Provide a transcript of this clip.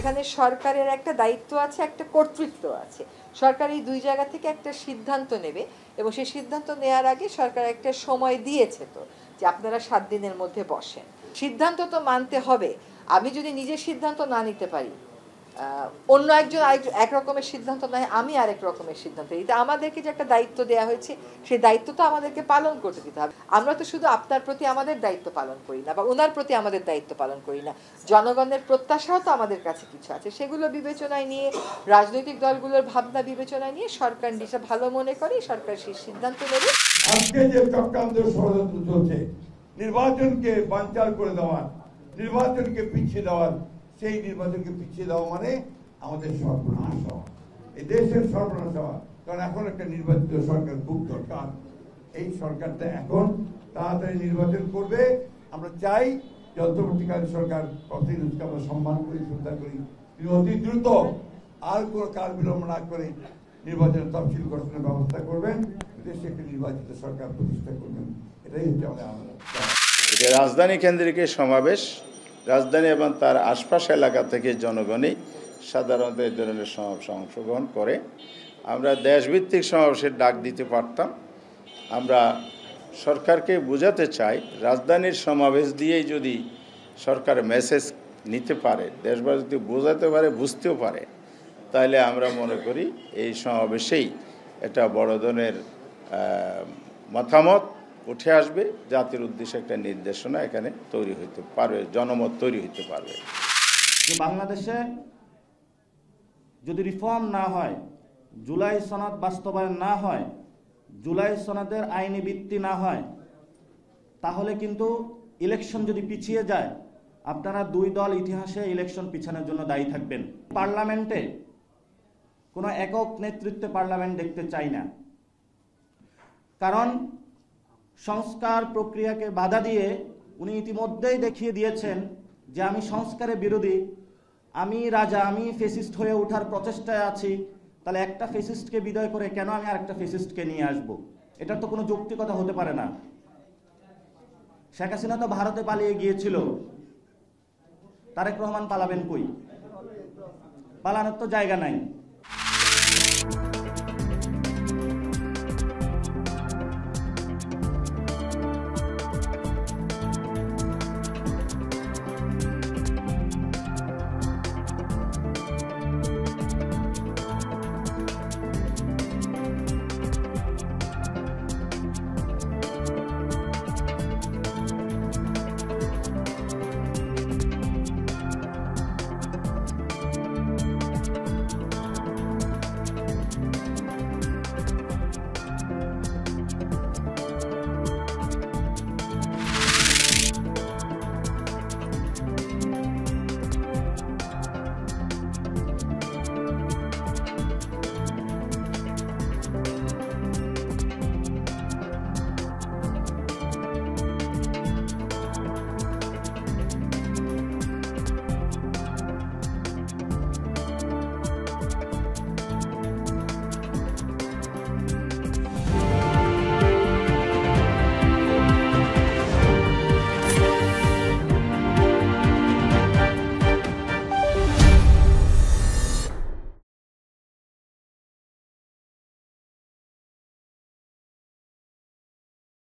এখানে সরকারের একটা দায়িত্ব আছে, একটা কর্তৃত্ব আছে। সরকার এই দুই জায়গা থেকে একটা সিদ্ধান্ত নেবে এবং সেই সিদ্ধান্ত নেওয়ার আগে সরকার একটা সময় দিয়েছে তো যে আপনারা 7 দিনের মধ্যে বসেন। সিদ্ধান্ত তো মানতে হবে। আমি যদি নিজের সিদ্ধান্ত না নিতে পারি, অন্য একজন এক রকমের সিদ্ধান্ত নেয়, আমি আরেক রকমের সিদ্ধান্ত নিই। আমাদেরকে যে একটা দায়িত্ব দেওয়া হয়েছে সেই দায়িত্ব তো আমাদেরকে পালন করতে দিতে হবে। আমরা তো শুধু আপনার প্রতি আমাদের দায়িত্ব পালন করি না বা ওনার প্রতি আমাদের দায়িত্ব পালন করি না, জনগণের প্রত্যাশাও তো আমাদের কাছে কিছু আছে। সেগুলো বিবেচনায় নিয়ে, রাজনৈতিক দলগুলোর ভাবনা বিবেচনায় নিয়ে সরকার যেটা ভালো মনে করে সরকার সেই সিদ্ধান্ত নেবে। আজকে যে চক্রান্ত ষড়যন্ত্র চলছে, নির্বাচনকে বানচাল করে দেওয়ার, নির্বাচনকে পিছিয়ে দেওয়ার, সেই নির্বাচনকে পিছিয়ে দেওয়া মানে আমাদের সর্বনাশ হওয়া, এই দেশের সর্বনাশ হওয়া। কারণ এখন একটা নির্বাচিত সরকার খুব দরকার। এই সরকারটা এখন তাড়াতাড়ি নির্বাচন করবে। আমরা চাই যে অন্তর্বর্তীকালীন সরকার প্রতিনিধিকে আমরা সম্মান করি, শ্রদ্ধা করি, তিনি অতি দ্রুত আর কোনো কাল বিলম্ব না করে নির্বাচনের তফসিল গঠনের ব্যবস্থা করবেন, দেশে একটি নির্বাচিত সরকার প্রতিষ্ঠা করবেন। এটাই হচ্ছে আমাদের রাজধানী কেন্দ্রিক সমাবেশ। রাজধানী এবং তার আশপাশ এলাকা থেকে জনগণই সাধারণত এই ধরনের সমাবেশে অংশগ্রহণ করে। আমরা দেশভিত্তিক সমাবেশের ডাক দিতে পারতাম। আমরা সরকারকে বোঝাতে চাই, রাজধানীর সমাবেশ দিয়েই যদি সরকার মেসেজ নিতে পারে, দেশবাসী যদি বোঝাতে পারে, বুঝতেও পারে, তাহলে আমরা মনে করি এই সমাবেশেই একটা বড় ধরনের মতামত উঠে আসবে, জাতির উদ্দেশ্যে একটা নির্দেশনা এখানে তৈরি হইতে পারবে, জনমত তৈরি হইতে পারবে। যে বাংলাদেশে যদি রিফর্ম না হয়, জুলাই সনদ বাস্তবায়ন না হয়, জুলাই সনদের আইনি ভিত্তি না হয়, তাহলে কিন্তু ইলেকশন যদি পিছিয়ে যায়, আপনারা দুই দল ইতিহাসে ইলেকশন পিছানোর জন্য দায়ী থাকবেন। পার্লামেন্টে কোনো একক নেতৃত্বে পার্লামেন্ট দেখতে চাই না, কারণ সংস্কার প্রক্রিয়াকে বাধা দিয়ে উনি ইতিমধ্যেই দেখিয়ে দিয়েছেন যে আমি সংস্কারের বিরোধী, আমি রাজা, আমি ফেসিস্ট হয়ে ওঠার প্রচেষ্টায় আছি। তাহলে একটা ফেসিস্টকে বিদায় করে কেন আমি আরেকটা ফেসিস্টকে নিয়ে আসব? এটার তো কোনো যৌক্তিকতা হতে পারে না। শেখ হাসিনা তো ভারতে পালিয়ে গিয়েছিল, তারেক রহমান পালাবেন কই? পালানোর তো জায়গা নাই।